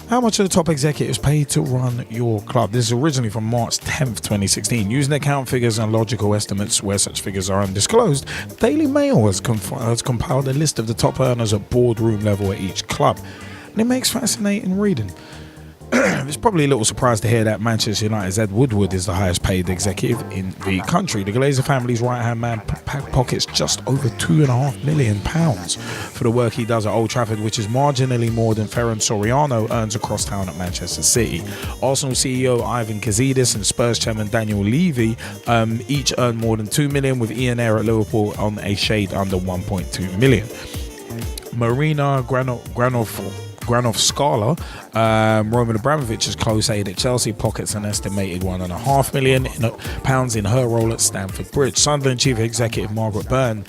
How much are the top executives paid to run your club? This is originally from March 10th, 2016. Using account figures and logical estimates where such figures are undisclosed, Daily Mail has compiled a list of the top earners at boardroom level at each club. And it makes fascinating reading. It's probably a little surprised to hear that Manchester United's Ed Woodward is the highest paid executive in the country. The Glazer family's right-hand man pockets just over £2.5 million for the work he does at Old Trafford, which is marginally more than Ferran Soriano earns across town at Manchester City. Arsenal CEO Ivan Gazidis and Spurs chairman Daniel Levy each earn more than £2 million, with Ian Ayre at Liverpool on a shade under £1.2 million. Marina Granov Scala, Roman Abramovich's close aide at Chelsea, pockets an estimated £1.5 million in her role at Stamford Bridge. Sunderland chief executive Margaret Byrne,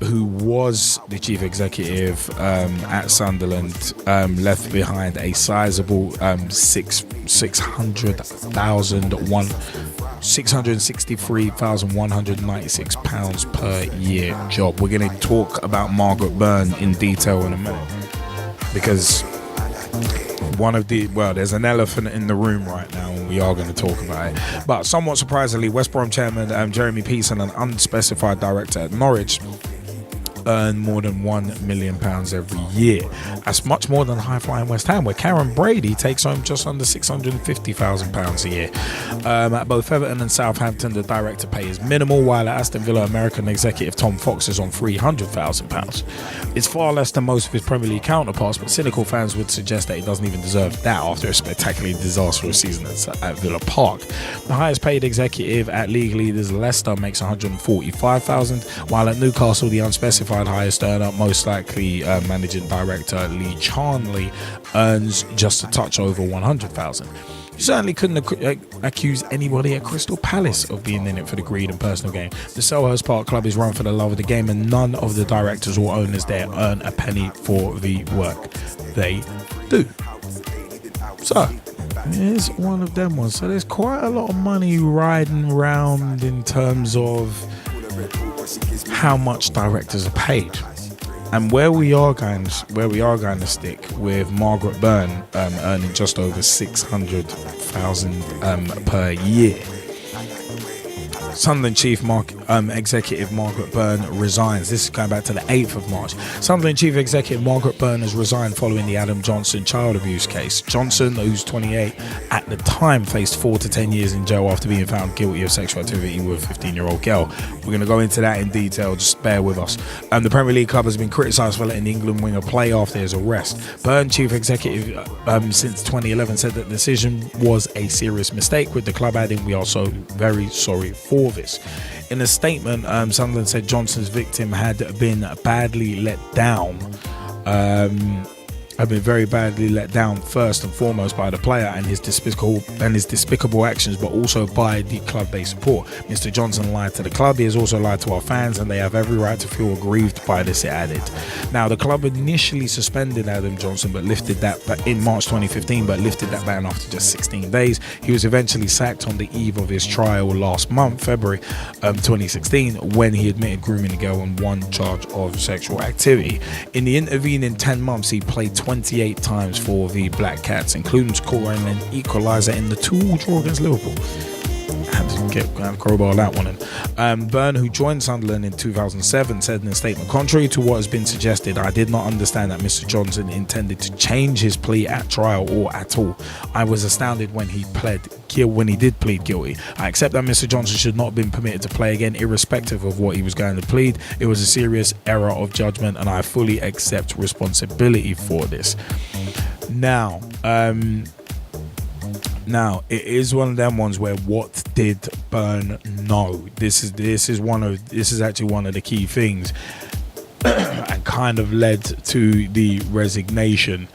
who was the chief executive at Sunderland, left behind a sizable £663,196 per year job. We're going to talk about Margaret Byrne in detail in a minute, because there's an elephant in the room right now, and we are going to talk about it. But somewhat surprisingly, West Brom chairman Jeremy Pearson, an unspecified director at Norwich, earn more than £1 million every year. That's much more than high-flying West Ham, where Karen Brady takes home just under £650,000 a year. At both Everton and Southampton, the director pay is minimal, while at Aston Villa, American executive Tom Fox is on £300,000. It's far less than most of his Premier League counterparts, but cynical fans would suggest that he doesn't even deserve that after a spectacularly disastrous season at Villa Park. The highest paid executive at league leaders Leicester makes £145,000, while at Newcastle, the unspecified highest earner, most likely managing director Lee Charnley, earns just a touch over £100,000. You certainly couldn't accuse anybody at Crystal Palace of being in it for the greed and personal gain. The Selhurst Park club is run for the love of the game, and none of the directors or owners there earn a penny for the work they do. So here's one of them ones. So there's quite a lot of money riding around in terms of how much directors are paid, and where we are going to stick with Margaret Byrne earning just over £600,000 per year. Sunderland chief executive Margaret Byrne resigns. This is going back to the 8th of March. Sunderland chief executive Margaret Byrne has resigned following the Adam Johnson child abuse case. Johnson, who's 28 at the time, faced 4 to 10 years in jail after being found guilty of sexual activity with a 15-year-old girl. We're going to go into that in detail, just bear with us. The Premier League club has been criticised for letting the England winger play after his arrest. Byrne, chief executive since 2011, said that the decision was a serious mistake, with the club adding, "We are so very sorry for this." In a statement, Sunderland said Johnson's victim had been badly let down. Very badly let down, first and foremost by the player and his despicable actions, but also by the club they support. Mr. Johnson lied to the club. He has also lied to our fans, and they have every right to feel aggrieved by this, it added. Now, the club initially suspended Adam Johnson, but lifted that in March 2015, but lifted that ban after just 16 days. He was eventually sacked on the eve of his trial last month, February 2016, when he admitted grooming a girl on one charge of sexual activity. In the intervening 10 months, he played 28 times for the Black Cats, including scoring an equaliser in the 2-2 draw against Liverpool. Had to crowbar that one in. Byrne, who joined Sunderland in 2007, said in a statement, "Contrary to what has been suggested, I did not understand that Mr. Johnson intended to change his plea at trial or at all. I was astounded when he did plead guilty. I accept that Mr. Johnson should not have been permitted to play again, irrespective of what he was going to plead. It was a serious error of judgment, and I fully accept responsibility for this." Now, it is one of them ones where what did Byrne know? This is actually one of the key things and kind of led to the resignation.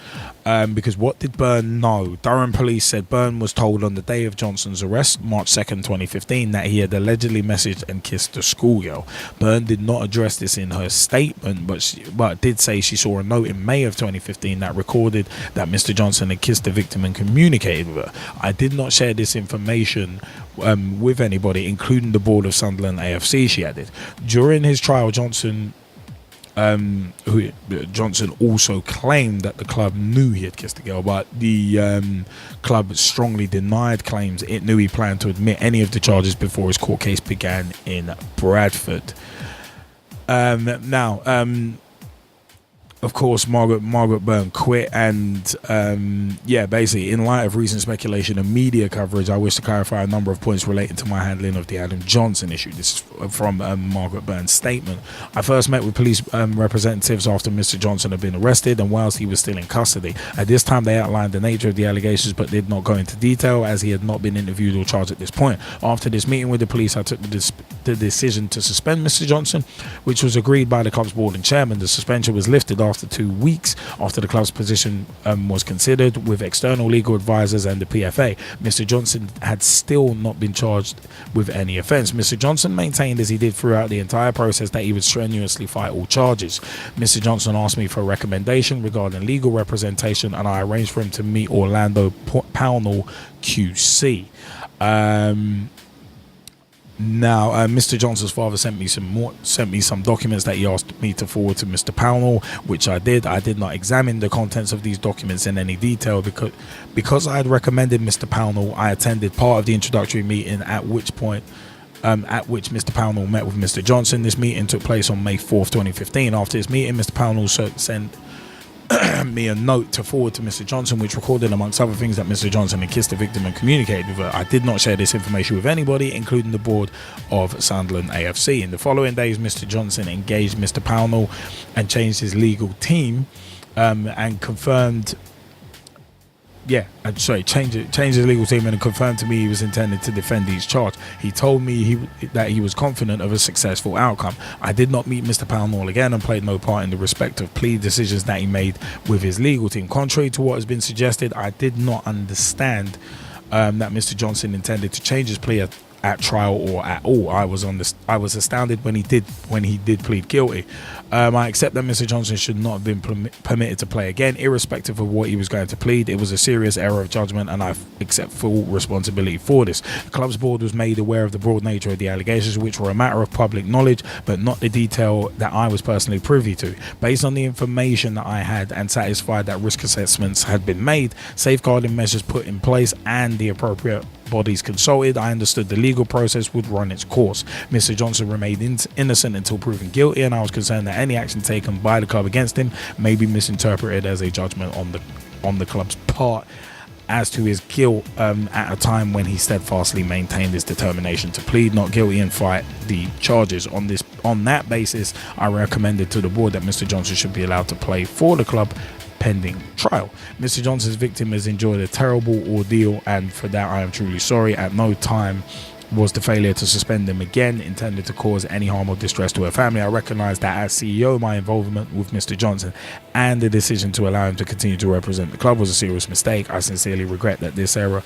Because what did Byrne know? Durham police said Byrne was told on the day of Johnson's arrest, March 2nd, 2015, that he had allegedly messaged and kissed a schoolgirl. Byrne did not address this in her statement, but did say she saw a note in May of 2015 that recorded that Mr. Johnson had kissed the victim and communicated with her. "I did not share this information with anybody, including the board of Sunderland AFC," she added. During his trial, Johnson Johnson also claimed that the club knew he had kissed the girl, but the club strongly denied claims it knew he planned to admit any of the charges before his court case began in Bradford. Of course, Margaret Byrne quit, and basically, in light of recent speculation and media coverage, I wish to clarify a number of points relating to my handling of the Adam Johnson issue. This is from Margaret Byrne's statement. I first met with police representatives after Mr. Johnson had been arrested and whilst he was still in custody. At this time, they outlined the nature of the allegations but did not go into detail as he had not been interviewed or charged at this point. After this meeting with the police, I took the decision to suspend Mr. Johnson, which was agreed by the club's board and chairman. The suspension was lifted after 2 weeks after the club's position was considered with external legal advisors and the PFA. Mr. Johnson had still not been charged with any offence. Mr. Johnson maintained, as he did throughout the entire process, that he would strenuously fight all charges. Mr. Johnson asked me for a recommendation regarding legal representation, and I arranged for him to meet Orlando Pownall QC. Mr. Johnson's father sent me some documents that he asked me to forward to Mr. Pownall, which I did. I did not examine the contents of these documents in any detail because I had recommended Mr. Pownall. I attended part of the introductory meeting at which Mr. Pownall met with Mr. Johnson. This meeting took place on May 4th, 2015. After this meeting, Mr. Pownall sent me a note to forward to Mr. Johnson, which recorded, amongst other things, that Mr. Johnson had kissed the victim and communicated with her. I did not share this information with anybody, including the board of Sunderland AFC. In the following days, Mr. Johnson engaged Mr. Pownall and changed his legal team and confirmed changed his legal team and confirmed to me he was intended to defend each charge. He told me that he was confident of a successful outcome. I did not meet Mr. Pownall again and played no part in the respective plea decisions that he made with his legal team. Contrary to what has been suggested, I did not understand that Mr. Johnson intended to change his plea at trial or at all. I was astounded when he did plead guilty. I accept that Mr. Johnson should not have been permitted to play again, irrespective of what he was going to plead. It was a serious error of judgment, and I accept full responsibility for this. The club's board was made aware of the broad nature of the allegations, which were a matter of public knowledge, but not the detail that I was personally privy to. Based on the information that I had and satisfied that risk assessments had been made, safeguarding measures put in place, and the appropriate bodies consulted, I understood the legal process would run its course. Mr. Johnson remained innocent until proven guilty, and I was concerned that any action taken by the club against him may be misinterpreted as a judgment on the club's part as to his guilt at a time when he steadfastly maintained his determination to plead not guilty and fight the charges. On that basis, I recommended to the board that Mr. Johnson should be allowed to play for the club pending trial. Mr. Johnson's victim has enjoyed a terrible ordeal, and for that I am truly sorry. At no time was the failure to suspend him again intended to cause any harm or distress to her family. I recognise that as CEO, my involvement with Mr. Johnson and the decision to allow him to continue to represent the club was a serious mistake. I sincerely regret that this error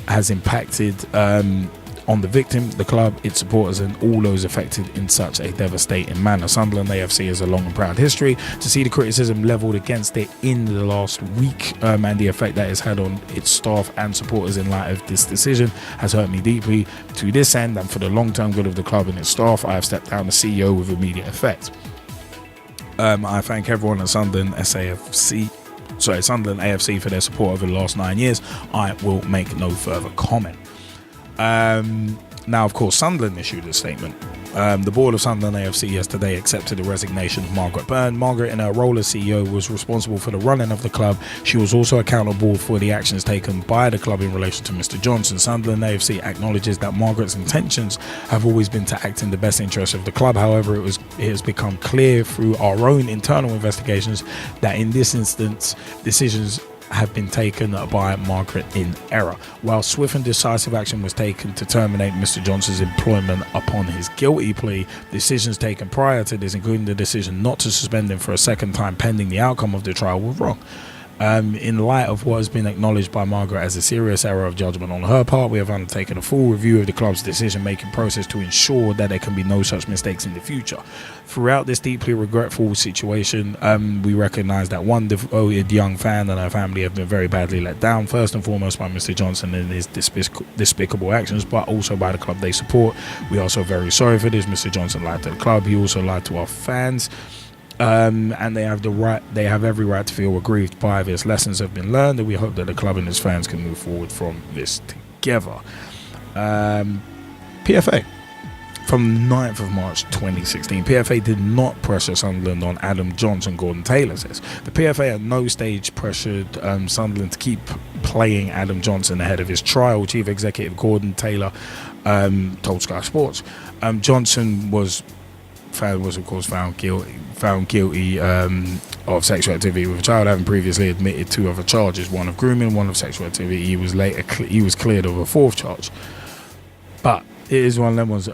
has impacted on the victim, the club, its supporters, and all those affected in such a devastating manner. Sunderland AFC has a long and proud history. To see the criticism levelled against it in the last week and the effect that it's had on its staff and supporters in light of this decision has hurt me deeply. To this end, and for the long-term good of the club and its staff, I have stepped down as CEO with immediate effect. I thank everyone at Sunderland AFC for their support over the last 9 years. I will make no further comment. Now, of course, Sunderland issued a statement. The board of Sunderland AFC yesterday accepted the resignation of Margaret Byrne. Margaret, in her role as CEO, was responsible for the running of the club. She was also accountable for the actions taken by the club in relation to Mr. Johnson. Sunderland AFC acknowledges that Margaret's intentions have always been to act in the best interest of the club. However, it has become clear through our own internal investigations that in this instance, decisions have been taken by Margaret in error. While swift and decisive action was taken to terminate Mr. Johnson's employment upon his guilty plea, decisions taken prior to this, including the decision not to suspend him for a second time pending the outcome of the trial, were wrong. In light of what has been acknowledged by Margaret as a serious error of judgment on her part, we have undertaken a full review of the club's decision-making process to ensure that there can be no such mistakes in the future. Throughout this deeply regretful situation, we recognise that one devoted young fan and her family have been very badly let down, first and foremost by Mr. Johnson and his despicable actions, but also by the club they support. We are so very sorry for this. Mr. Johnson lied to the club. He also lied to our fans. and they have every right to feel aggrieved by this. Lessons have been learned, and we hope that the club and its fans can move forward from this together. PFA. From 9th of March 2016, PFA did not pressure Sunderland on Adam Johnson, Gordon Taylor says. The PFA at no stage pressured Sunderland to keep playing Adam Johnson ahead of his trial. Chief Executive Gordon Taylor told Sky Sports. Johnson was of course found guilty of sexual activity with a child, having previously admitted 2 other charges, one of grooming, one of sexual activity. He was cleared of a 4th charge. But it is one of them ones.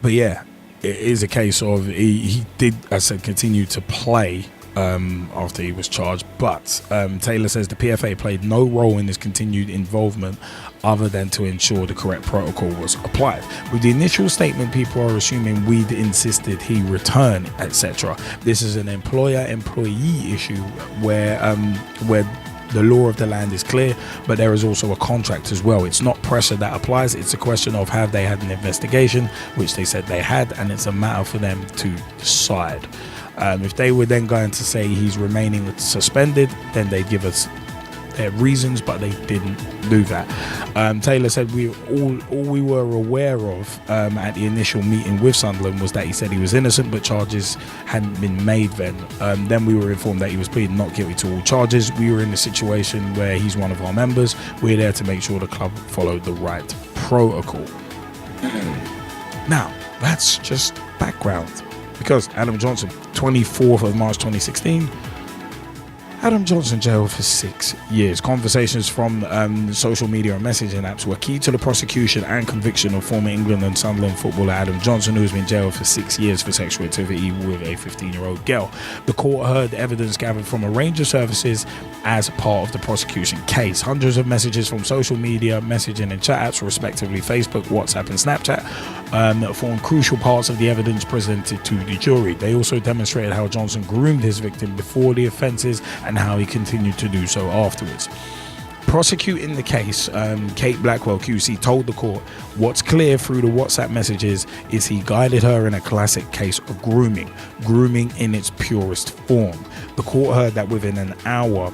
But yeah, it is a case of he did, as I said, continue to play after he was charged. But Taylor says the PFA played no role in his continued involvement other than to ensure the correct protocol was applied. With the initial statement, people are assuming we'd insisted he return, etc. This is an employer-employee issue where the law of the land is clear, but there is also a contract as well. It's not pressure that applies. It's a question of have they had an investigation, which they said they had, and it's a matter for them to decide. If they were then going to say he's remaining suspended, then they'd give us their reasons, but they didn't do that. Taylor said all we were aware of at the initial meeting with Sunderland was that he said he was innocent, but charges hadn't been made then. Then we were informed that he was pleading not guilty to all charges. We were in a situation where he's one of our members. We're there to make sure the club followed the right protocol. Now, that's just background. Because Adam Johnson, 24th of March 2016, Adam Johnson jailed for 6 years. Conversations from social media and messaging apps were key to the prosecution and conviction of former England and Sunderland footballer Adam Johnson, who has been jailed for 6 years for sexual activity with a 15-year-old girl. The court heard evidence gathered from a range of services as part of the prosecution case. Hundreds of messages from social media, messaging and chat apps, respectively Facebook, WhatsApp and Snapchat, formed crucial parts of the evidence presented to the jury. They also demonstrated how Johnson groomed his victim before the offences and how he continued to do so afterwards. Prosecuting the case, Kate Blackwell QC told the court, what's clear through the WhatsApp messages is he guided her in a classic case of grooming in its purest form. The court heard that within an hour,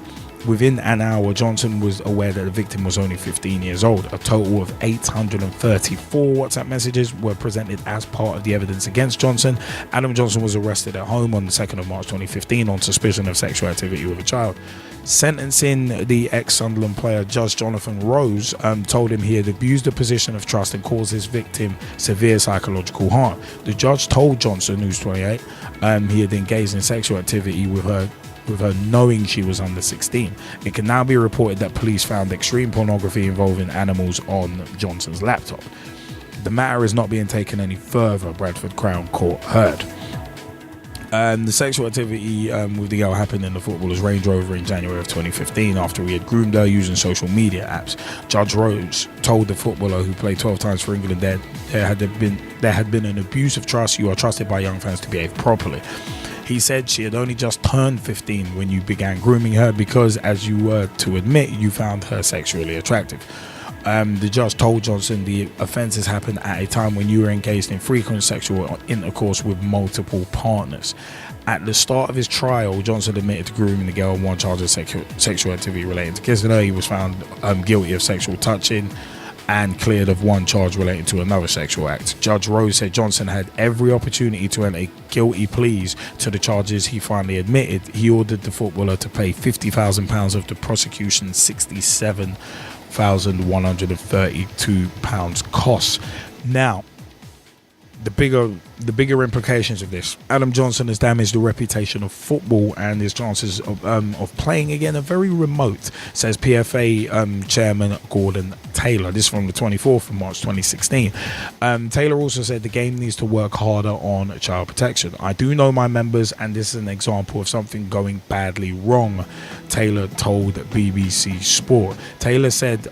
Johnson was aware that the victim was only 15 years old. A total of 834 WhatsApp messages were presented as part of the evidence against Johnson. Adam Johnson was arrested at home on the 2nd of March 2015 on suspicion of sexual activity with a child. Sentencing the ex-Sunderland player, Judge Jonathan Rose, told him he had abused the position of trust and caused his victim severe psychological harm. The judge told Johnson, who's 28, he had engaged in sexual activity with her knowing she was under 16. It can now be reported that police found extreme pornography involving animals on Johnson's laptop. The matter is not being taken any further, Bradford Crown Court heard. The sexual activity with the girl happened in the footballer's Range Rover in January of 2015 after he had groomed her using social media apps. Judge Rose told the footballer, who played 12 times for England, that there had been an abuse of trust. You are trusted by young fans to behave properly. He said she had only just turned 15 when you began grooming her because, as you were to admit, you found her sexually attractive. The judge told Johnson the offences happened at a time when you were engaged in frequent sexual intercourse with multiple partners. At the start of his trial, Johnson admitted to grooming the girl on one charge of sexual activity relating to kissing her. He was found guilty of sexual touching and cleared of one charge relating to another sexual act. Judge Rose said Johnson had every opportunity to enter guilty pleas to the charges he finally admitted. He ordered the footballer to pay £50,000 of the prosecution's £67,132 costs. Now, the bigger implications of this: Adam Johnson has damaged the reputation of football and his chances of playing again are very remote, says PFA chairman Gordon Taylor. This is from the 24th of March 2016. Taylor also said the game needs to work harder on child protection. I do know my members, and this is an example of something going badly wrong, Taylor told BBC Sport. Taylor said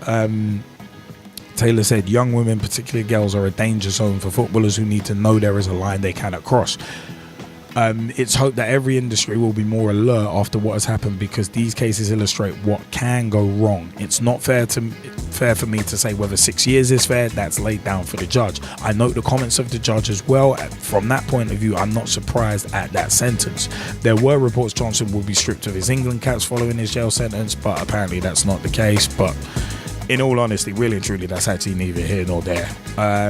young women, particularly girls, are a danger zone for footballers who need to know there is a line they cannot cross. It's hoped that every industry will be more alert after what has happened, because these cases illustrate what can go wrong. It's not fair for me to say whether 6 years is fair. That's laid down for the judge. I note the comments of the judge as well. From that point of view, I'm not surprised at that sentence. There were reports Johnson will be stripped of his England caps following his jail sentence, but apparently that's not the case. But in all honesty, really and truly, that's actually neither here nor there.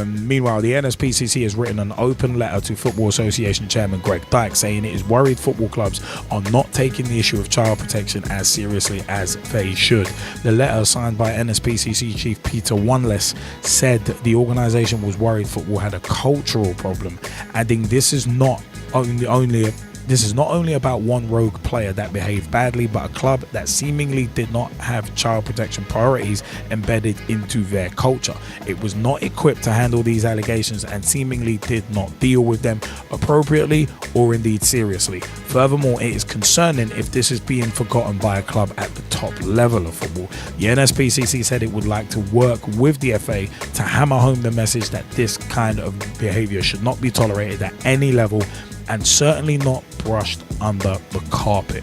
Meanwhile, the NSPCC has written an open letter to Football Association Chairman Greg Dyke, saying it is worried football clubs are not taking the issue of child protection as seriously as they should. The letter, signed by NSPCC Chief Peter Wanless, said the organisation was worried football had a cultural problem, adding this is not only about one rogue player that behaved badly, but a club that seemingly did not have child protection priorities embedded into their culture. It was not equipped to handle these allegations and seemingly did not deal with them appropriately or indeed seriously. Furthermore, it is concerning if this is being forgotten by a club at the top level of football. The NSPCC said it would like to work with the FA to hammer home the message that this kind of behaviour should not be tolerated at any level, and certainly not brushed under the carpet.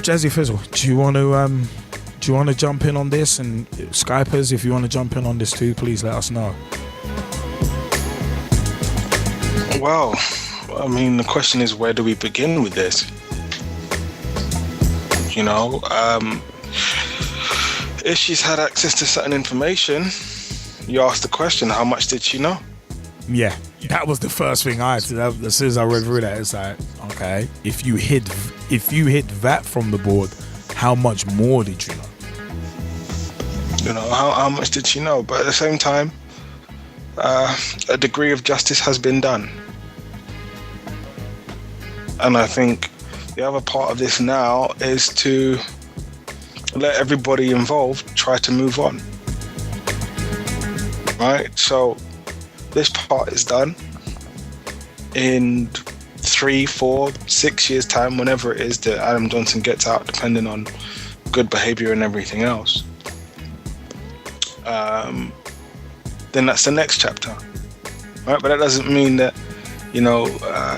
Gezzie Fizzle, do you want to jump in on this? And Skypers, if you want to jump in on this too, please let us know. Well, I mean, the question is, where do we begin with this? You know, if she's had access to certain information, you ask the question, how much did she know? Yeah, that was the first thing I had. As soon as I read through that, it's like, okay, if you hid that from the board, how much more did you know? You know, how much did she know? But at the same time, a degree of justice has been done. And I think the other part of this now is to let everybody involved try to move on. Right? So this part is done. In 3, 4, 6 years' time, whenever it is that Adam Johnson gets out, depending on good behaviour and everything else, then that's the next chapter, right? But that doesn't mean that, you know,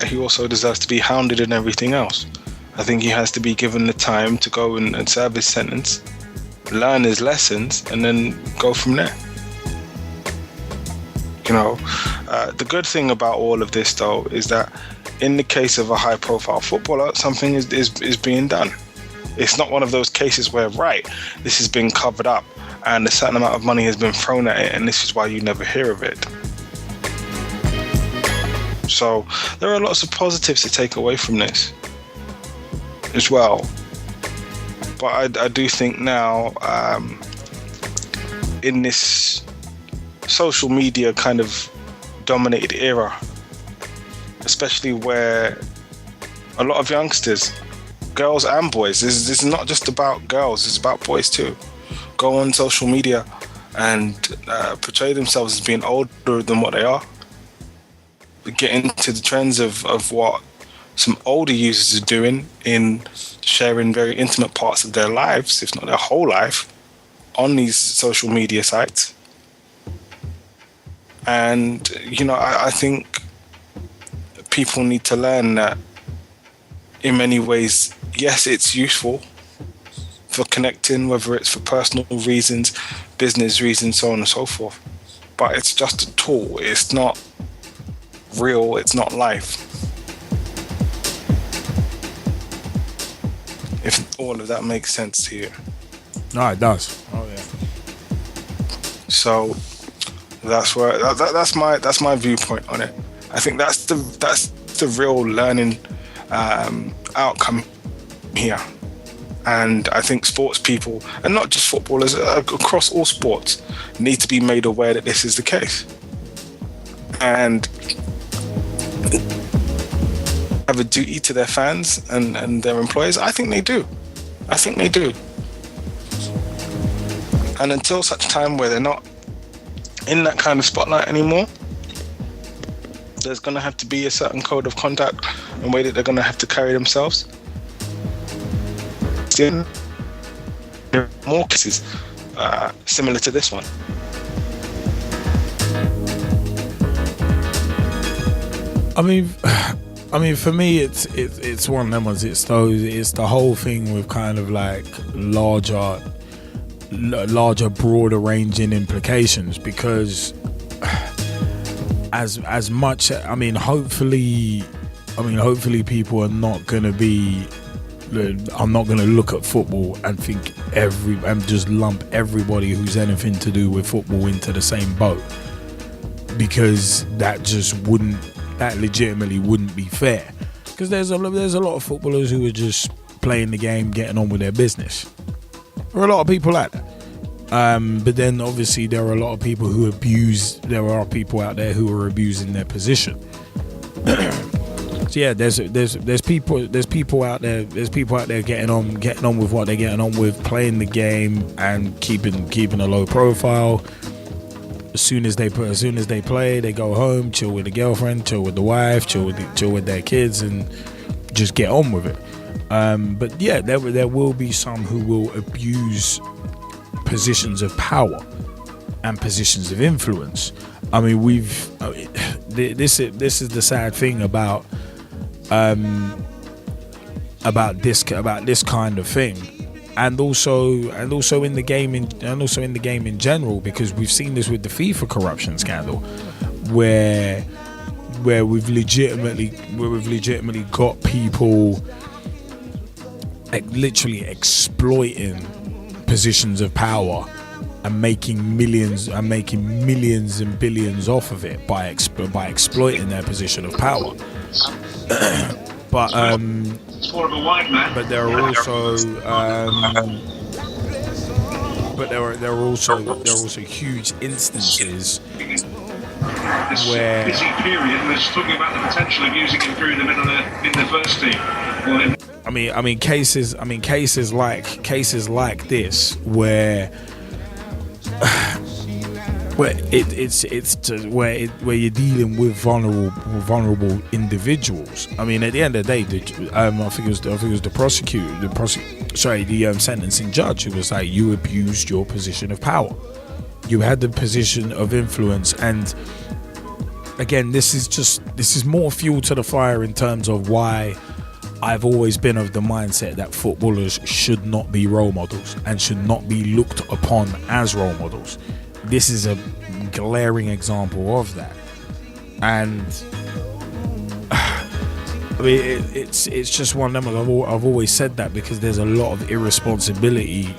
he also deserves to be hounded and everything else. I think he has to be given the time to go and serve his sentence, learn his lessons, and then go from there. You know, the good thing about all of this, though, is that in the case of a high-profile footballer, something is being done. It's not one of those cases where, right, this has been covered up and a certain amount of money has been thrown at it, and this is why you never hear of it. So there are lots of positives to take away from this as well. But I do think now, in this social media kind of dominated era, especially where a lot of youngsters, girls and boys, this is not just about girls, it's about boys too, go on social media and portray themselves as being older than what they are, get into the trends of what some older users are doing in sharing very intimate parts of their lives, if not their whole life, on these social media sites. And, you know, I think people need to learn that in many ways, yes, it's useful for connecting, whether it's for personal reasons, business reasons, so on and so forth. But it's just a tool. It's not real. It's not life. If all of that makes sense to you. No, it does. Oh yeah. So that's where that's my viewpoint on it. I think that's the real learning outcome here. And I think sports people, and not just footballers, across all sports, need to be made aware that this is the case. And have a duty to their fans and their employers. I think they do. And until such time where they're not in that kind of spotlight anymore, there's going to have to be a certain code of conduct and way that they're going to have to carry themselves. There are more cases similar to this one. I mean, for me, it's one of them ones. It's the whole thing with kind of like larger, broader ranging implications. Because as much, I mean, hopefully people are not gonna be. I'm not gonna look at football and think and just lump everybody who's anything to do with football into the same boat, because that legitimately wouldn't be fair. Because there's a lot of footballers who are just playing the game, getting on with their business. There are a lot of people like that. But then obviously there are a lot of people who abuse. There are people out there who are abusing their position. So yeah, there's people out there getting on with what they're getting on with, playing the game and keeping a low profile. As soon as they play, they go home, chill with the girlfriend, chill with the wife, chill with their kids, and just get on with it. But yeah, there will be some who will abuse positions of power and positions of influence. I mean, this is the sad thing about this kind of thing, and also in the game in general, because we've seen this with the FIFA corruption scandal, where we've legitimately got people literally exploiting positions of power and making millions and billions off of it by exploiting their position of power. But there are also huge instances where busy period was talking about the potential of using him through them in the first team. I mean cases like this where where you're dealing with vulnerable individuals. I mean, at the end of the day, I think it was the sentencing judge who was like, you abused your position of power. You had the position of influence, and again, this is more fuel to the fire in terms of why I've always been of the mindset that footballers should not be role models and should not be looked upon as role models. This is a glaring example of that, and I mean it's just one of them. I've always said that, because there's a lot of irresponsibility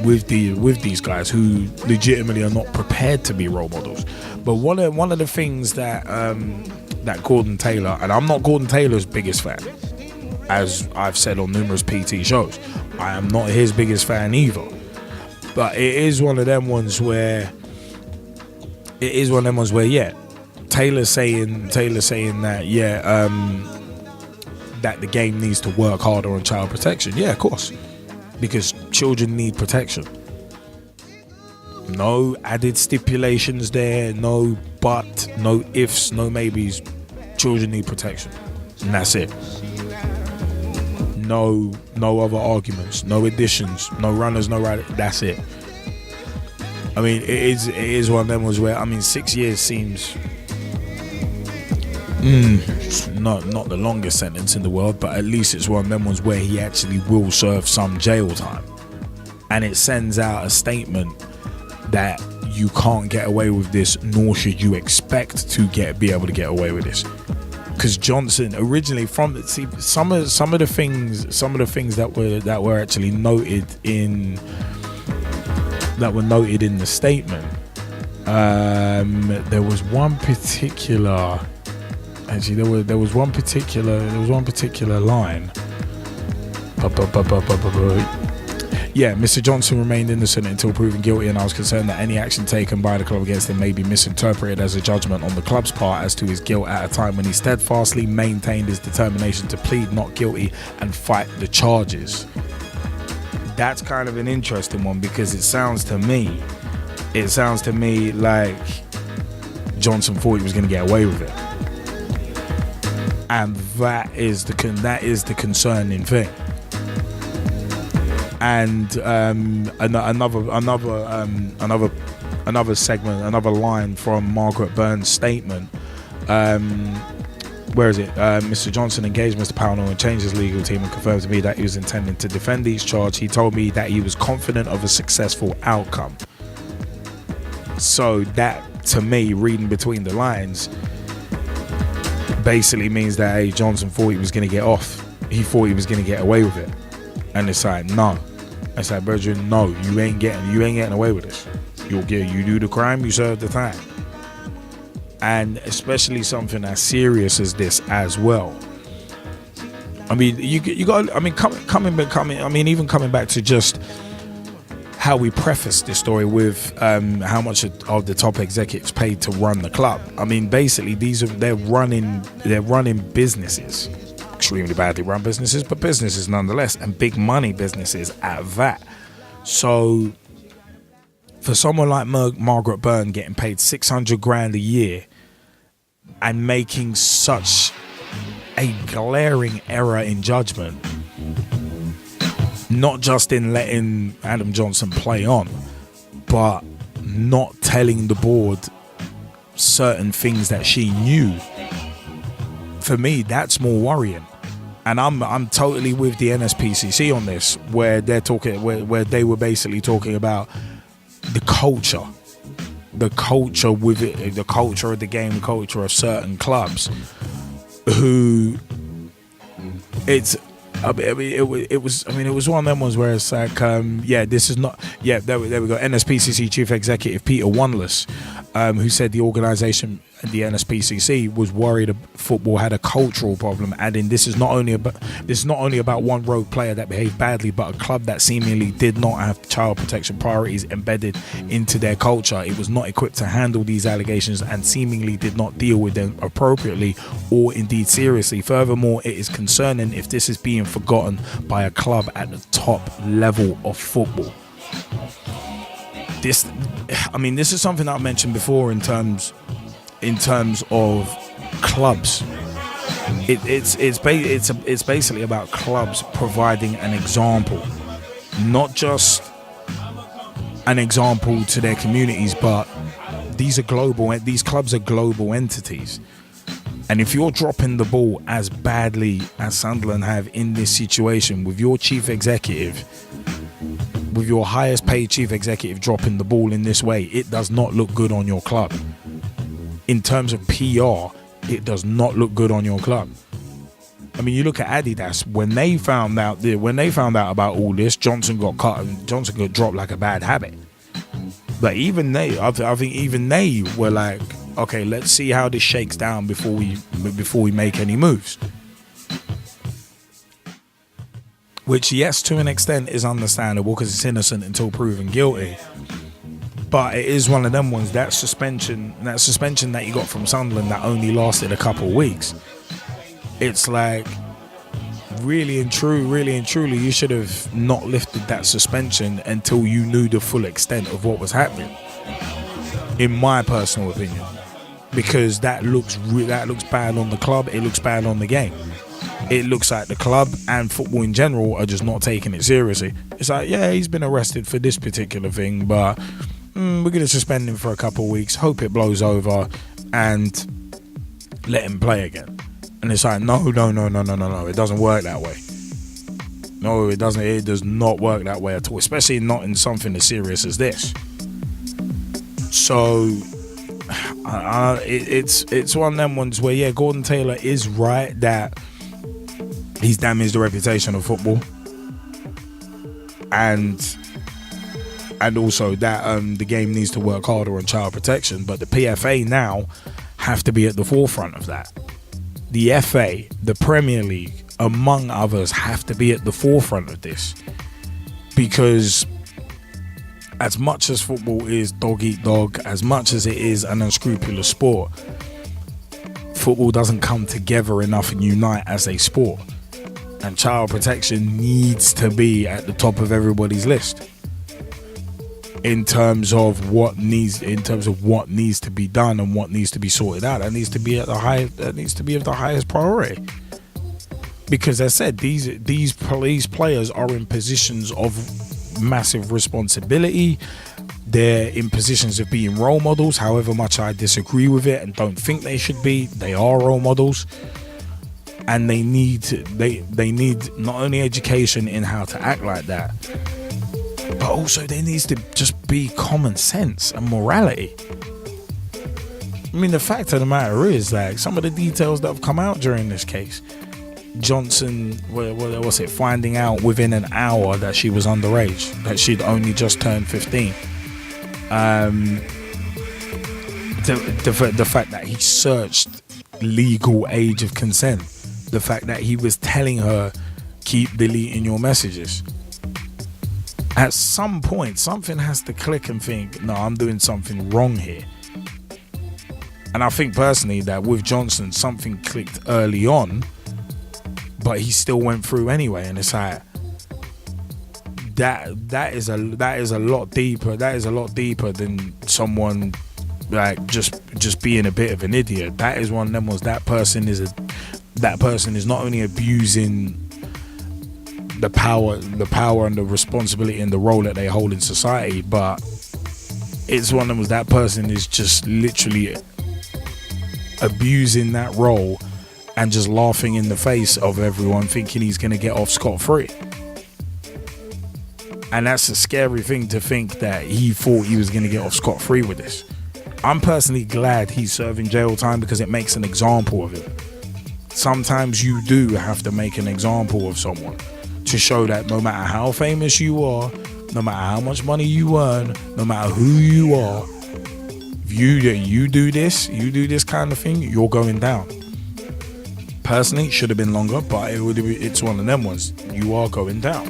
with these guys who legitimately are not prepared to be role models. But one of the things that Gordon Taylor, and I'm not Gordon Taylor's biggest fan, as I've said on numerous PT shows, I am not his biggest fan either. But it is one of them ones where yeah, Taylor's saying that that the game needs to work harder on child protection. Yeah, of course, because children need protection. No added stipulations there, no but, no ifs, no maybes. Children need protection, and that's it. No other arguments, no additions, no runners, no riders. That's it. I mean, it is one of them ones where, I mean, 6 years seems not the longest sentence in the world, but at least it's one of them ones where he actually will serve some jail time, and it sends out a statement that you can't get away with this, nor should you expect to be able to get away with this. Because Johnson originally, some of the things that were actually noted in the statement. There was one particular line. Yeah, Mr. Johnson remained innocent until proven guilty, and I was concerned that any action taken by the club against him may be misinterpreted as a judgment on the club's part as to his guilt at a time when he steadfastly maintained his determination to plead not guilty and fight the charges. That's kind of an interesting one, because it sounds to me like Johnson thought he was going to get away with it, and that is the concerning thing. And another segment, another line from Margaret Byrne's statement, Where is it? Mr. Johnson engaged Mr. Pownell and changed his legal team and confirmed to me that he was intending to defend each charge. He told me that he was confident of a successful outcome. So that, to me, reading between the lines, basically means that Johnson thought he was going to get off. He thought he was going to get away with it. And it's like, no. It's like, brethren, no, you ain't getting away with this. You do the crime, you serve the time. And especially something as serious as this as well. I mean, you got. I mean, coming back to just how we preface this story with how much of the top executives paid to run the club. I mean, basically, they're running businesses, extremely badly run businesses, but businesses nonetheless, and big money businesses at that. So, for someone like Margaret Byrne getting paid $600,000 a year and making such a glaring error in judgment, not just in letting Adam Johnson play on, but not telling the board certain things that she knew, for me, that's more worrying. And I'm totally with the NSPCC on this, where they're talking, where they were basically talking about the culture with it, the culture of the game, the culture of certain clubs, who it was one of them ones where it's like, this is not, there we go. NSPCC Chief Executive Peter Wanless, who said the organisation, the NSPCC, was worried football had a cultural problem, adding this is not only about one rogue player that behaved badly, but a club that seemingly did not have child protection priorities embedded into their culture. It was not equipped to handle these allegations and seemingly did not deal with them appropriately or indeed seriously. Furthermore, it is concerning if this is being forgotten by a club at the top level of football. This is something I've mentioned before in terms of clubs. It's basically about clubs providing an example, not just an example to their communities, but these clubs are global entities. And if you're dropping the ball as badly as Sunderland have in this situation, with your chief executive, with your highest paid chief executive dropping the ball in this way, it does not look good on your club. In terms of PR, it does not look good on your club. I mean, you look at Adidas, when they found out about all this, Johnson got cut and Johnson got dropped like a bad habit. But even they, I think even they were like, okay, let's see how this shakes down before we make any moves. Which, yes, to an extent is understandable because it's innocent until proven guilty. But it is one of them ones, that suspension that you got from Sunderland that only lasted a couple of weeks. It's like, really and truly, you should have not lifted that suspension until you knew the full extent of what was happening, in my personal opinion. Because that looks bad on the club, it looks bad on the game. It looks like the club and football in general are just not taking it seriously. It's like, yeah, he's been arrested for this particular thing, but we're going to suspend him for a couple of weeks, hope it blows over, and let him play again. And it's like, no, it doesn't work that way. No, it doesn't. It does not work that way at all, especially not in something as serious as this. So it's one of them ones where, yeah, Gordon Taylor is right that he's damaged the reputation of football, and also that the game needs to work harder on child protection. But the PFA now have to be at the forefront of that. The FA, the Premier League, among others, have to be at the forefront of this, because as much as football is dog eat dog, as much as it is an unscrupulous sport, football doesn't come together enough and unite as a sport. And child protection needs to be at the top of everybody's list in terms of what needs to be done and what needs to be sorted out. That needs to be of the highest priority. Because as I said, these police players are in positions of massive responsibility. They're in positions of being role models. However much I disagree with it and don't think they should be, they are role models. and they need not only education in how to act like that, but also there needs to just be common sense and morality. I mean, the fact of the matter is, like, some of the details that have come out during this case, Johnson, what's it, finding out within an hour that she was underage, that she'd only just turned 15. The fact that he searched legal age of consent, the fact that he was telling her, keep deleting your messages. At some point, something has to click and think, no, I'm doing something wrong here. And I think personally that with Johnson, something clicked early on, but he still went through anyway. And it's like, that is a lot deeper. That is a lot deeper than someone like just being a bit of an idiot. That is one of them ones. That person is not only abusing the power and the responsibility and the role that they hold in society, but it's one of them. That person is just literally abusing that role and just laughing in the face of everyone, thinking he's going to get off scot-free. And that's a scary thing, to think that he thought he was going to get off scot-free with this. I'm personally glad he's serving jail time, because it makes an example of him. Sometimes you do have to make an example of someone to show that no matter how famous you are, no matter how much money you earn, no matter who you are, if you do this kind of thing, you're going down. Personally, it should have been longer, but it's one of them ones. You are going down.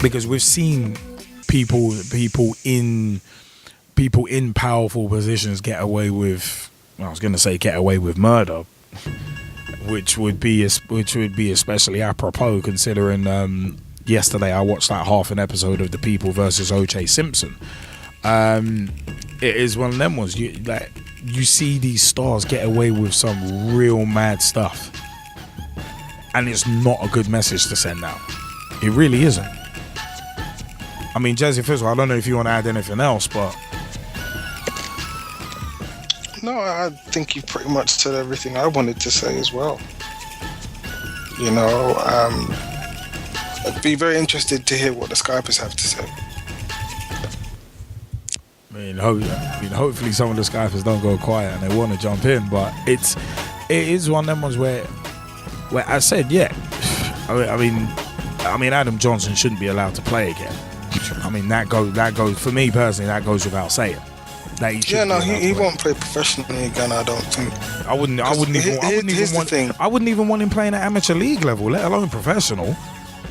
Because we've seen people in powerful positions get away with, I was going to say get away with murder, which would be especially apropos considering yesterday I watched like half an episode of The People versus O.J. Simpson. It is one of them ones. You see these stars get away with some real mad stuff, and it's not a good message to send out. It really isn't. I mean, Gezzie Fizzle, I don't know if you want to add anything else, but... No, I think you pretty much said everything I wanted to say as well. You know, I'd be very interested to hear what the Skypers have to say. I mean, hopefully some of the Skypers don't go quiet and they want to jump in, but it is one of them ones where I said, yeah, I mean, Adam Johnson shouldn't be allowed to play again. I mean, that goes for me personally. That goes without saying. That he won't play professionally again. I don't think. I wouldn't even want him playing at amateur league level, let alone professional.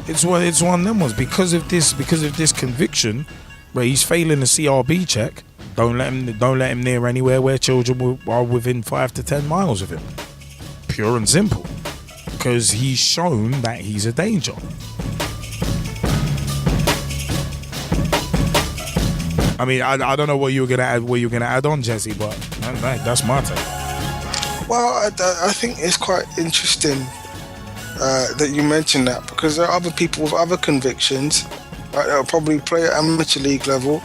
It's one of them ones, because of this conviction where he's failing the CRB check. Don't let him near anywhere where children are within 5 to 10 miles of him. Pure and simple, because he's shown that he's a danger. I mean, I don't know what you were gonna add on, Gezzie, but that's my take. Well, I think it's quite interesting that you mentioned that, because there are other people with other convictions, right, that'll probably play at amateur league level,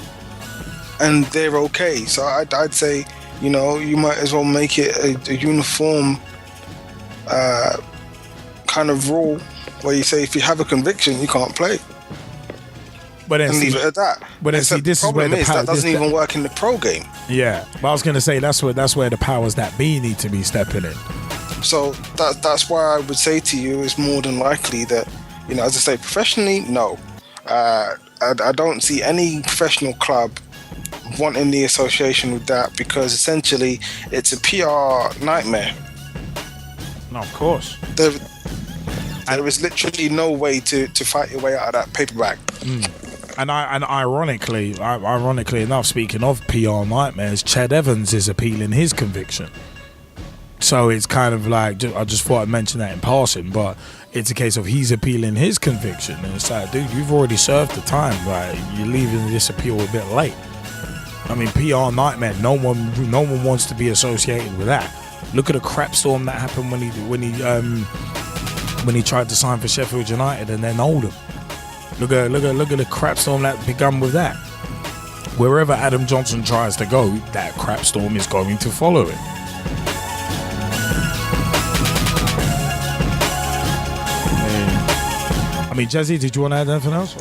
and they're okay. So I'd say, you know, you might as well make it a uniform kind of rule where you say if you have a conviction, you can't play. But then leave it at that. But then see, this is where the power, that doesn't even work in the pro game. Yeah, but I was going to say that's where the powers that be need to be stepping in. So that's why I would say to you, it's more than likely that, you know, as I say, professionally, no, I don't see any professional club wanting the association with that, because essentially it's a PR nightmare. No, of course. There is literally no way to fight your way out of that paper bag. And ironically enough, speaking of PR nightmares, Ched Evans is appealing his conviction. So it's kind of like, I just thought I'd mention that in passing, but it's a case of he's appealing his conviction, and it's like, dude, you've already served the time, right? You're leaving this appeal a bit late. I mean, PR nightmare. No one wants to be associated with that. Look at the crap storm that happened when he tried to sign for Sheffield United and then Oldham. Look at the crap storm that began with that. Wherever Adam Johnson tries to go, that crap storm is going to follow it. mean, Jazzy, did you want to add anything else?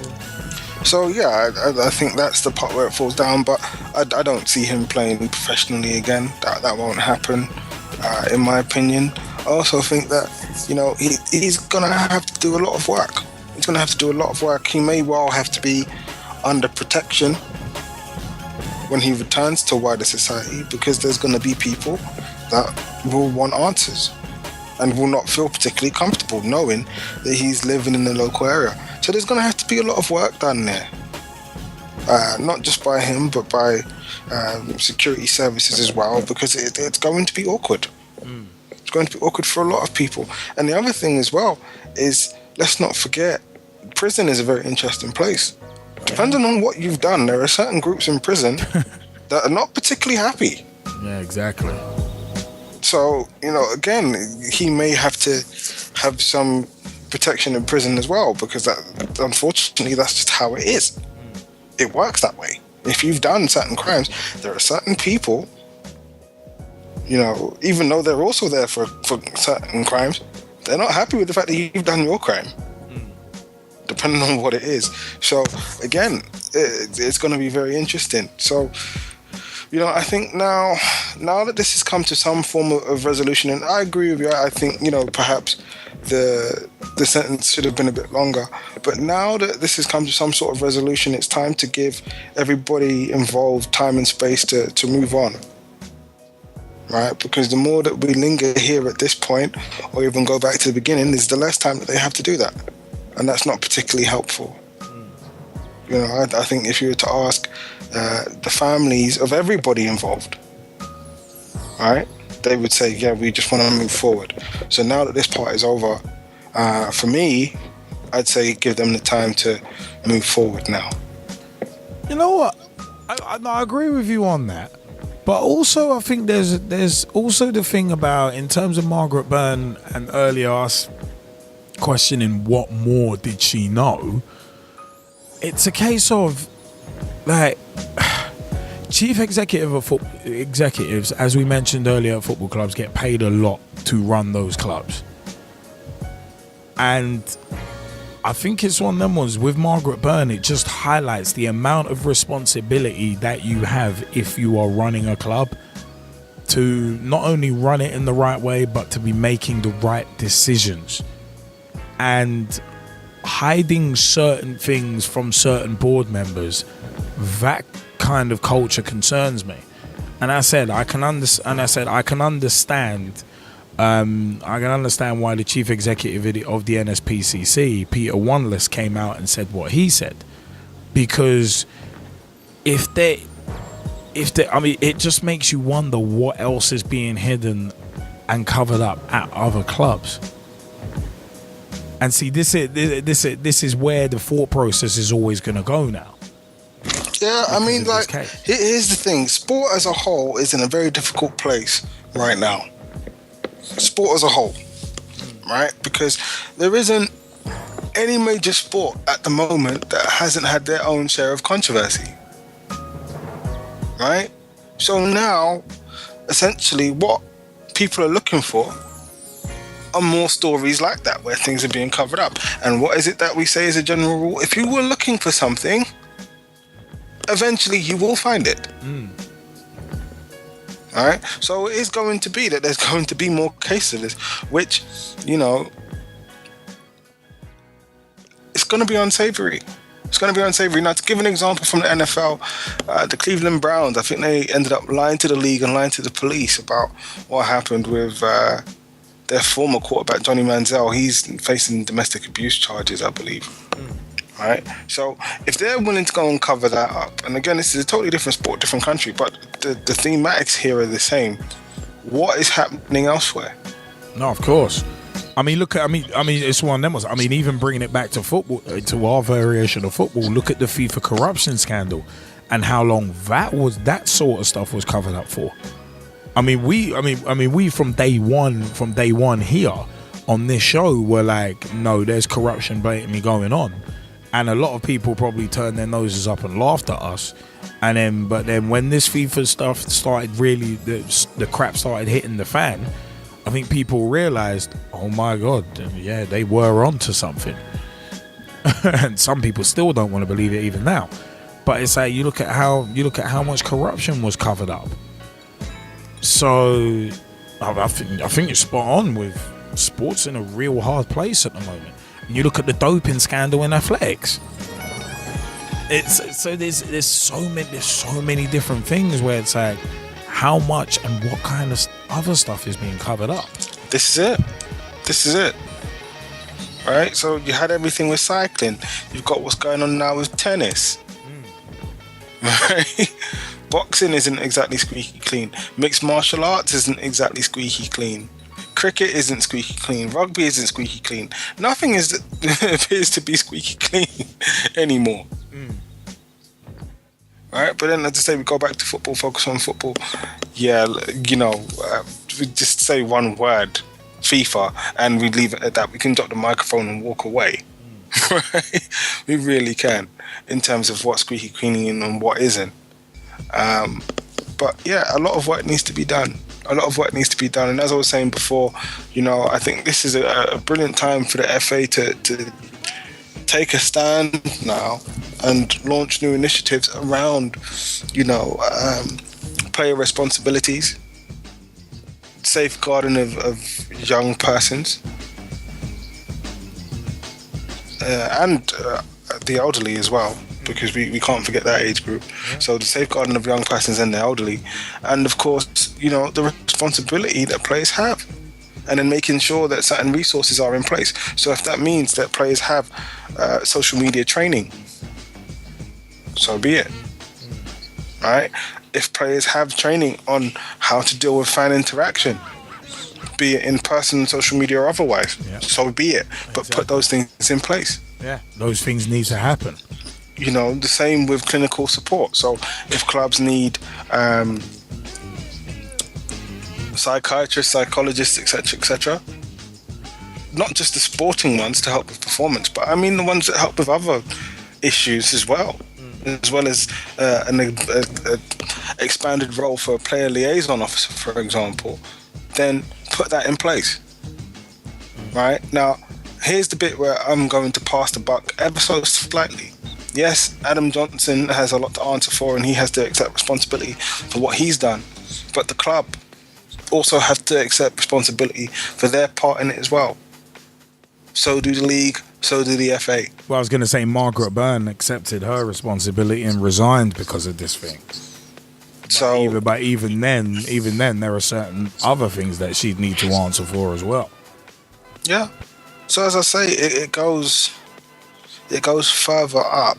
So yeah, I think that's the part where it falls down. But I don't see him playing professionally again. That won't happen, in my opinion. I also think that he's gonna have to do a lot of work. He's gonna have to do a lot of work. He may well have to be under protection when he returns to wider society, because there's gonna be people that will want answers and will not feel particularly comfortable knowing that he's living in the local area. So there's going to have to be a lot of work done there. Not just by him, but by security services as well, because it's going to be awkward. It's going to be awkward for a lot of people. And the other thing as well is, let's not forget, prison is a very interesting place. Depending on what you've done, there are certain groups in prison that are not particularly happy. Yeah, exactly. So, again, he may have to have some protection in prison as well, because that, unfortunately, that's just how it is. It works that way. If you've done certain crimes, there are certain people, even though they're also there for certain crimes, they're not happy with the fact that you've done your crime, depending on what it is. So, again, it's going to be very interesting. So, I think now that this has come to some form of resolution, and I agree with you, I think, perhaps the sentence should have been a bit longer. But now that this has come to some sort of resolution, it's time to give everybody involved time and space to move on. Right? Because the more that we linger here at this point, or even go back to the beginning, is the less time that they have to do that. And that's not particularly helpful. I think if you were to ask the families of everybody involved, right, they would say, yeah, we just want to move forward. So now that this part is over, for me, I'd say give them the time to move forward now. You know what? I agree with you on that. But also, I think there's also the thing about, in terms of Margaret Byrne, and earlier us questioning what more did she know, it's a case of, like, chief executives, as we mentioned earlier, at football clubs get paid a lot to run those clubs. And I think it's one of them ones with Margaret Byrne, it just highlights the amount of responsibility that you have if you are running a club, to not only run it in the right way, but to be making the right decisions. And hiding certain things from certain board members, that kind of culture concerns me. And I said I can understand why the chief executive of the NSPCC, Peter Wanless, came out and said what he said, because it just makes you wonder what else is being hidden and covered up at other clubs. And see, this is where the thought process is always going to go now. Yeah, I mean, like, here's the thing. Sport as a whole is in a very difficult place right now. Sport as a whole, right? Because there isn't any major sport at the moment that hasn't had their own share of controversy, right? So now, essentially, what people are looking for are more stories like that, where things are being covered up. And what is it that we say as a general rule? If you were looking for something, eventually you will find it. All right? So it is going to be that there's going to be more cases of this, which, it's going to be unsavory. It's going to be unsavory. Now, to give an example from the NFL, the Cleveland Browns, I think they ended up lying to the league and lying to the police about what happened with their former quarterback, Johnny Manziel. He's facing domestic abuse charges, I believe. Right? So if they're willing to go and cover that up, and again, this is a totally different sport, different country, but the thematics here are the same. What is happening elsewhere? No, of course. I mean, it's one of them ones. I mean, even bringing it back to football, to our variation of football, look at the FIFA corruption scandal and how long that sort of stuff was covered up for. I mean, we from day one here on this show were like, no, there's corruption blatantly going on. And a lot of people probably turned their noses up and laughed at us. But then when this FIFA stuff started, really, the crap started hitting the fan, I think people realized, oh my God, yeah, they were onto something. and some people still don't want to believe it even now. But it's like you look at how much corruption was covered up. So I think you're spot on with sports in a real hard place at the moment. And you look at the doping scandal in athletics. It's so there's so many different things where it's like how much and what kind of other stuff is being covered up. This is it. Right? So you had everything with cycling. You've got what's going on now with tennis. Right? Boxing isn't exactly squeaky clean. Mixed martial arts isn't exactly squeaky clean. Cricket isn't squeaky clean. Rugby isn't squeaky clean. Nothing appears to be squeaky clean anymore. Right? But then, as I say, we go back to football, focus on football. Yeah, we just say one word, FIFA, and we leave it at that. We can drop the microphone and walk away. Right? We really can, in terms of what's squeaky cleaning and what isn't. But yeah, a lot of work needs to be done. And as I was saying before, I think this is a brilliant time for the FA to take a stand now and launch new initiatives around, player responsibilities, safeguarding of young persons, and the elderly as well, because we can't forget that age group. So the safeguarding of young persons and the elderly, and of course, the responsibility that players have, and then making sure that certain resources are in place. So if that means that players have social media training, so be it. Right? If players have training on how to deal with fan interaction, be it in person, social media, or otherwise, so be it. But put those things in place. Yeah, those things need to happen. The same with clinical support. So if clubs need psychiatrists, psychologists, etc., not just the sporting ones to help with performance, but I mean the ones that help with other issues as well as an expanded role for a player liaison officer, for example, then put that in place. Right? Now, here's the bit where I'm going to pass the buck ever so slightly. Yes, Adam Johnson has a lot to answer for, and he has to accept responsibility for what he's done. But the club also have to accept responsibility for their part in it as well. So do the league, so do the FA. Well, I was going to say Margaret Byrne accepted her responsibility and resigned because of this thing. But even then, there are certain other things that she'd need to answer for as well. Yeah. So as I say, it goes further up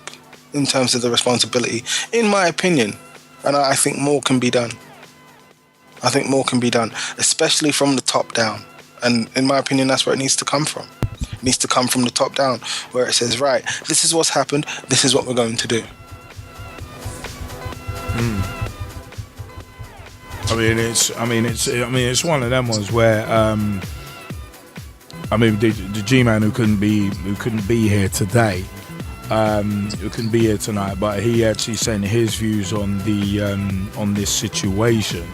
in terms of the responsibility, in my opinion, and I think more can be done. Especially from the top down, and in my opinion, that's where it needs to come from. It needs to come from the top down, where it says, right, this is what's happened, this is what we're going to do. It's one of them ones where the Gman who couldn't be here today, who couldn't be here tonight, but he actually sent his views on the on this situation.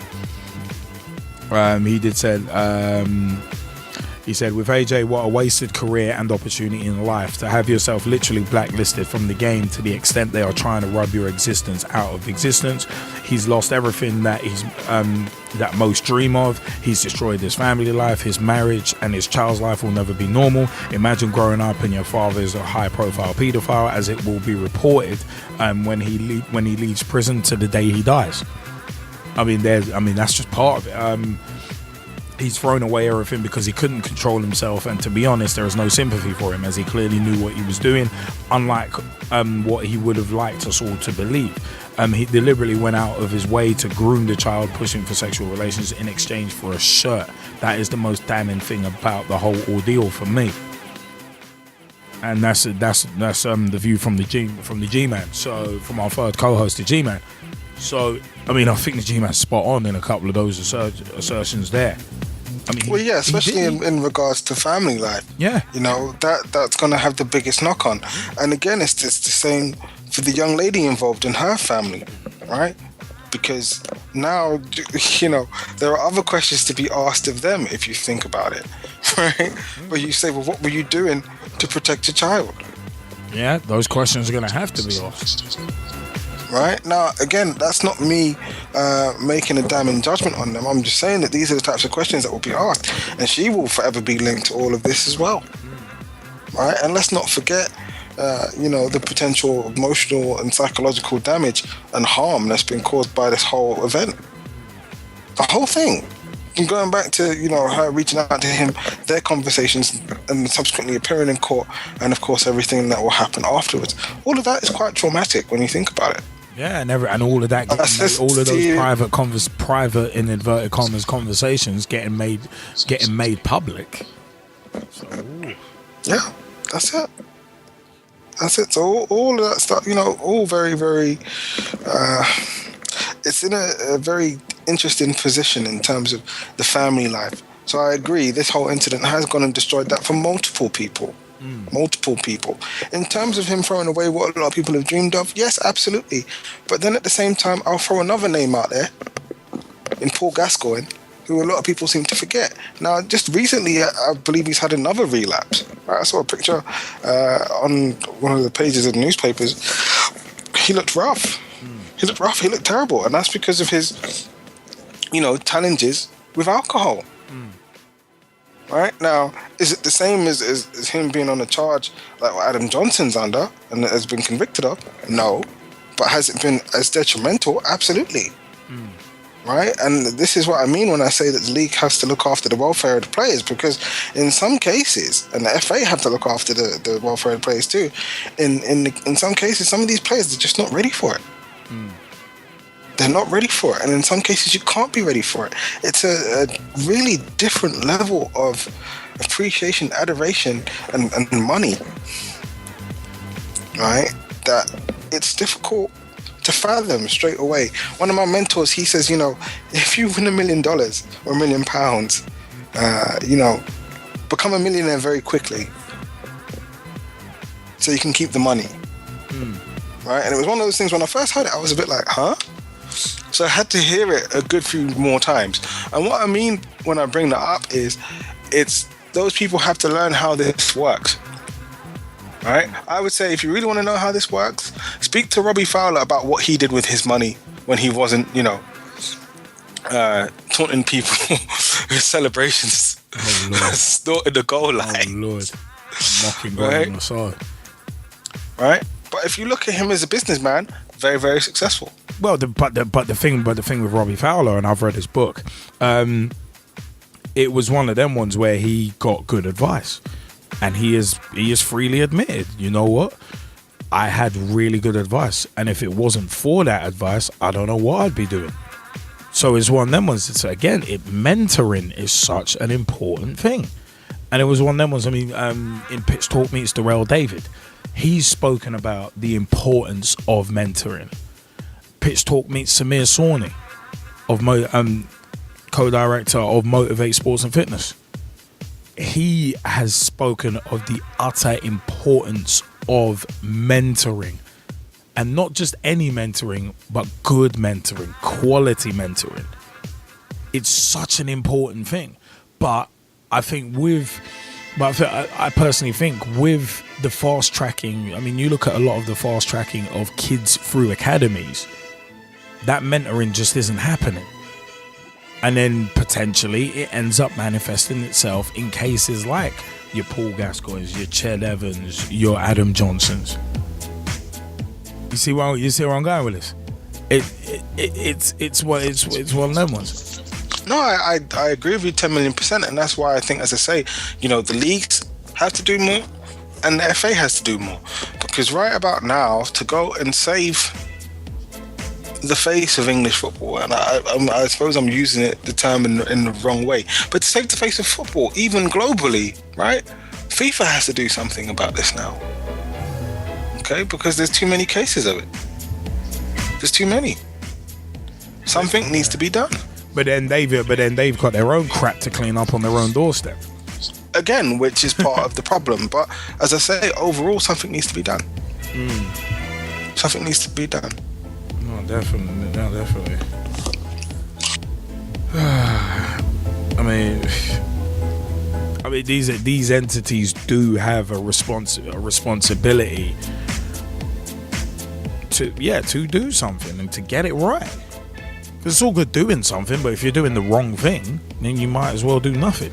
He said, with AJ, what a wasted career and opportunity in life to have yourself literally blacklisted from the game to the extent they are trying to rub your existence out of existence. He's lost everything that he's that most dream of. He's destroyed his family life, his marriage, and his child's life will never be normal. Imagine growing up and your father is a high-profile paedophile, as it will be reported when he leaves prison to the day he dies. That's just part of it. He's thrown away everything because he couldn't control himself, and to be honest, there is no sympathy for him, as he clearly knew what he was doing, unlike what he would have liked us all to believe. He deliberately went out of his way to groom the child, pushing for sexual relations in exchange for a shirt. That is the most damning thing about the whole ordeal for me. And that's the view from the G-Man. So from our third co-host, the G-Man. So I think the G-Man's spot on in a couple of those assertions there. Especially in regards to family life. Yeah. That's going to have the biggest knock on. And again, it's the same for the young lady involved in her family, right? Because now, there are other questions to be asked of them if you think about it, right? Where you say, well, what were you doing to protect your child? Yeah, those questions are going to have to be asked. Right? Now, again, that's not me making a damning judgment on them. I'm just saying that these are the types of questions that will be asked. And she will forever be linked to all of this as well. Right? And let's not forget, the potential emotional and psychological damage and harm that's been caused by this whole event. The whole thing. And going back to, her reaching out to him, their conversations, and subsequently appearing in court, and of course everything that will happen afterwards. All of that is quite traumatic when you think about it. Yeah, and all of that, all of those private in inverted commas conversations getting made public. So, yeah, that's it. That's it. So all of that stuff, all very, very. It's in a very interesting position in terms of the family life. So I agree, this whole incident has gone and destroyed that for multiple people. Multiple people. In terms of him throwing away what a lot of people have dreamed of, yes, absolutely. But then at the same time, I'll throw another name out there in Paul Gascoigne, who a lot of people seem to forget. Now, just recently, I believe he's had another relapse. I saw a picture on one of the pages of the newspapers. He looked rough. He looked rough. He looked terrible. And that's because of his, challenges with alcohol. Right? Now, is it the same as him being on a charge like what Adam Johnson's under and has been convicted of? No. But has it been as detrimental? Absolutely. Right? And this is what I mean when I say that the league has to look after the welfare of the players, because in some cases, and the FA have to look after the welfare of the players too, in some cases, some of these players are just not ready for it. They're not ready for it, and in some cases you can't be ready for it. It's a really different level of appreciation, adoration, and money, right? That it's difficult to fathom straight away. One of my mentors, he says, if you win $1 million or £1 million, become a millionaire very quickly so you can keep the money. Right? And it was one of those things, when I first heard it, I was a bit like, huh? So I had to hear it a good few more times. And what I mean when I bring that up is, it's those people have to learn how this works. Right? I would say, if you really want to know how this works, speak to Robbie Fowler about what he did with his money when he wasn't, taunting people with celebrations, snorting the goal line. Oh Lord, mocking God on the side. Right? But if you look at him as a businessman, very, very successful. Well, the thing with Robbie Fowler, and I've read his book, it was one of them ones where he got good advice, and he is freely admitted, you know what, I had really good advice, and if it wasn't for that advice, I don't know what I'd be doing. So it's one of them ones. It's again, mentoring is such an important thing, and it was one of them ones. I mean, in Pitch Talk meets Darrell David, he's spoken about the importance of mentoring. Pitch Talk meets Samir Sawney, of co-director of Motivate Sports and Fitness. He has spoken of the utter importance of mentoring, and not just any mentoring, but good mentoring, quality mentoring. It's such an important thing. But I think I personally think with the fast tracking, I mean, you look at a lot of the fast tracking of kids through academies, that mentoring just isn't happening. And then potentially it ends up manifesting itself in cases like your Paul Gascoignes, your Ched Evans, your Adam Johnsons. You see where I'm going with this? It's one of them ones. No, I agree with you 10 million %, and that's why I think, as I say, the leagues have to do more, and the FA has to do more, because right about now, to go and save the face of English football, and I suppose I'm using the term in the wrong way, but to save the face of football, even globally, right? FIFA has to do something about this now, okay? Because there's too many cases of it. There's too many. Something needs to be done. But then they've got their own crap to clean up on their own doorstep. Again, which is part of the problem. But as I say, overall, something needs to be done. Something needs to be done. No, definitely. I mean, these entities do have a responsibility to do something and to get it right. Because it's all good doing something, but if you're doing the wrong thing, then you might as well do nothing.